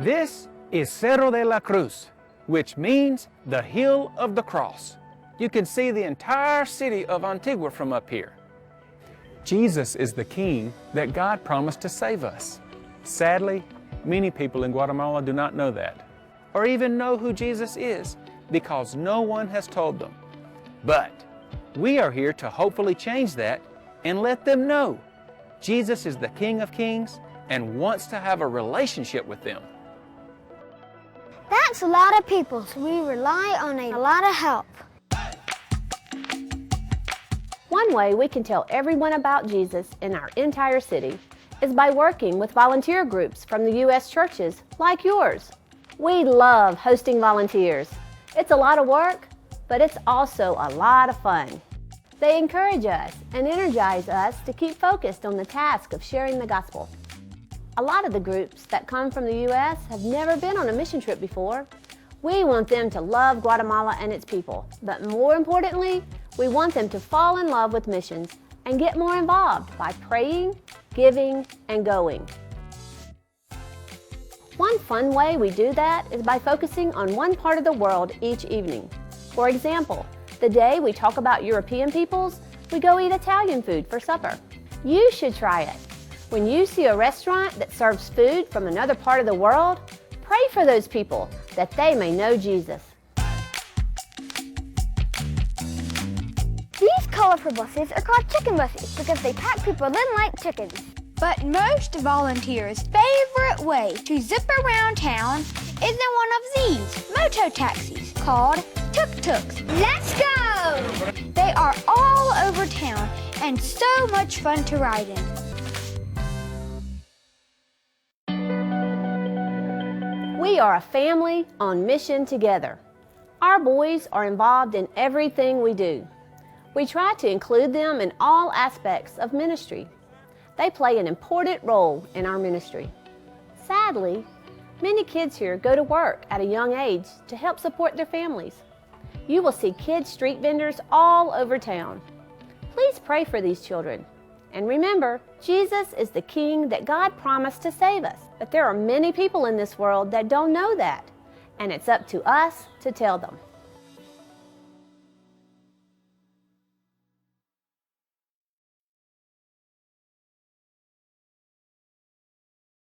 This is Cerro de la Cruz, which means the hill of the cross. You can see the entire city of Antigua from up here. Jesus is the King that God promised to save us. Sadly, many people in Guatemala do not know that, or even know who Jesus is, because no one has told them. But we are here to hopefully change that and let them know Jesus is the King of Kings and wants to have a relationship with them. That's a lot of people, so we rely on a lot of help. One way we can tell everyone about Jesus in our entire city is by working with volunteer groups from the U.S. churches like yours. We love hosting volunteers. It's a lot of work, but it's also a lot of fun. They encourage us and energize us to keep focused on the task of sharing the gospel. A lot of the groups that come from the U.S. have never been on a mission trip before. We want them to love Guatemala and its people, but more importantly, we want them to fall in love with missions and get more involved by praying, giving, and going. One fun way we do that is by focusing on one part of the world each evening. For example, the day we talk about European peoples, we go eat Italian food for supper. You should try it. When you see a restaurant that serves food from another part of the world, pray for those people that they may know Jesus. These colorful buses are called chicken buses because they pack people in like chickens. But most volunteers' favorite way to zip around town is in one of these moto taxis called tuk-tuks. Let's go! They are all over town and so much fun to ride in. We are a family on mission together. Our boys are involved in everything we do. We try to include them in all aspects of ministry. They play an important role in our ministry. Sadly, many kids here go to work at a young age to help support their families. You will see kids' street vendors all over town. Please pray for these children. And remember, Jesus is the King that God promised to save us. But there are many people in this world that don't know that, and it's up to us to tell them.